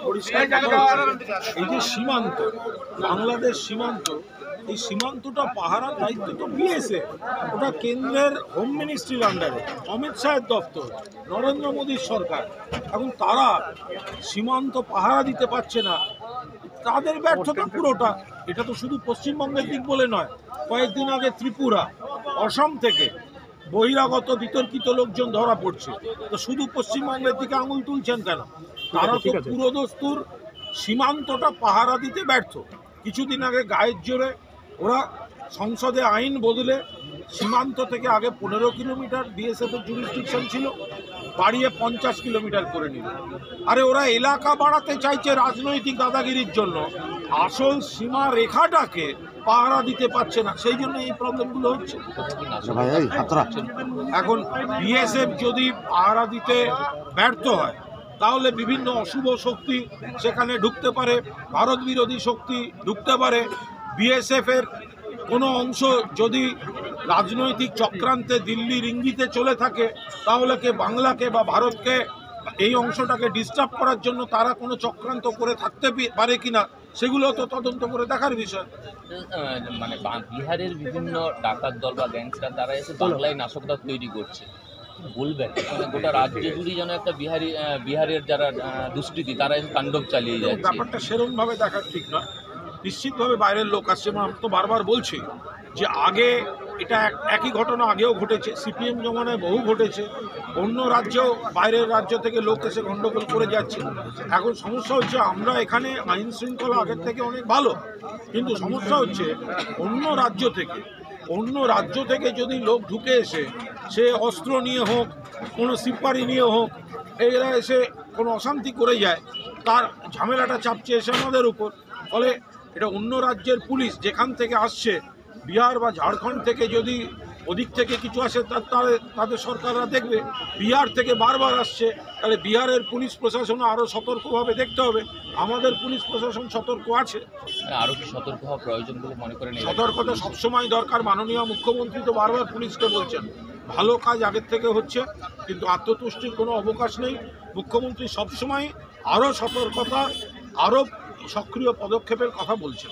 পরিষ্কার এই যে সীমান্ত, বাংলাদেশ সীমান্ত, এই সীমান্তটা পাহারার দায়িত্ব তো বিএসএফ, ওটা কেন্দ্রের হোম মিনিস্ট্রির আন্ডারে, অমিত শাহের দপ্তর, নরেন্দ্র মোদীর সরকার। এখন তারা সীমান্ত পাহারা দিতে পারছে না, তাদের ব্যর্থতা পুরোটা। এটা তো শুধু পশ্চিমবঙ্গের দিক বলে নয়, কয়েকদিন আগে ত্রিপুরা, অসম থেকে বহিরাগত বিতর্কিত লোকজন ধরা পড়ছে। তো শুধু পশ্চিমবঙ্গের দিকে আঙুল তুলছেন কেন? তারা তো পুরোদস্তুর সীমান্তটা পাহারা দিতে ব্যর্থ। কিছুদিন আগে গায়ের জোরে ওরা সংসদে আইন বদলে সীমান্ত থেকে আগে 15 কিলোমিটার বিএসএফের জুরিসডিকশন ছিল, বাড়িয়ে 50 কিলোমিটার করে নিল। আরে ওরা এলাকা বাড়াতে চাইছে রাজনৈতিক দাদাগিরির জন্য, আসল সীমা রেখাটাকে পাহারা দিতে পারছে না, সেই জন্য এই প্রবলেমগুলো হচ্ছে। এখন বিএসএফ যদি পাহারা দিতে ব্যর্থ হয়, তাহলে বিভিন্ন অশুভ শক্তি সেখানে ঢুকতে পারে, ভারত বিরোধী শক্তি ঢুকতে পারে। বিএসএফের কোনো অংশ যদি রাজনৈতিক চক্রান্তে দিল্লির ইঙ্গিতে চলে থাকে, তাহলে কে বাংলাকে বা ভারতকে এই অংশটাকে ডিস্টার্ব করার জন্য তারা কোনো চক্রান্ত করে থাকতে পারে কিনা, সেগুলো তো তদন্ত করে দেখার বিষয়। মানে বিহারের বিভিন্ন ডাকাত দল বা গ্যাংস্টার তারা এসে বাংলায় নাশকতা তৈরি করছে, বলবেন মানে গোটা রাজ্য জুড়ে যেন একটা বিহারের যারা দুষ্কৃতী তারা তাণ্ডব চালিয়ে যায়, ব্যাপারটা সেরকমভাবে দেখার ঠিক নয়। নিশ্চিতভাবে বাইরের লোক আসছে। আমি তো বারবার বলছি যে আগে এটা একই ঘটনা আগেও ঘটেছে, সিপিএম জমানায় বহু ঘটেছে, অন্য রাজ্যেও বাইরের রাজ্য থেকে লোক এসে গণ্ডগোল করে যাচ্ছে। এখন সমস্যা হচ্ছে আমরা এখানে আইন শৃঙ্খলা আগের থেকে অনেক ভালো, কিন্তু সমস্যা হচ্ছে অন্য রাজ্য থেকে যদি লোক ঢুকে এসে, সে অস্ত্র নিয়ে হোক, কোনো সিপারি নিয়ে হোক, এরা এসে কোনো অশান্তি করে যায়, তার ঝামেলাটা চাপছে এসে আমাদের উপর। ফলে এটা অন্য রাজ্যের পুলিশ যেখান থেকে আসছে, বিহার বা ঝাড়খণ্ড থেকে যদি ওদিক থেকে কিছু আসে, তাদের সরকাররা দেখবে। বিহার থেকে বারবার আসছে, তাহলে বিহারের পুলিশ প্রশাসন আরও সতর্কভাবে দেখতে হবে। আমাদের পুলিশ প্রশাসন সতর্ক আছে, আরও কি সতর্ক হওয়া প্রয়োজন বলে মনে করেন? সতর্কতা সবসময় দরকার। মাননীয় মুখ্যমন্ত্রী তো বারবার পুলিশকে বলছেন, ভালো কাজ আগের থেকে হচ্ছে, কিন্তু আত্মতুষ্টির কোনো অবকাশ নেই। মুখ্যমন্ত্রী সবসময় আরও সতর্কতা, আরও সক্রিয় পদক্ষেপের কথা বলছেন।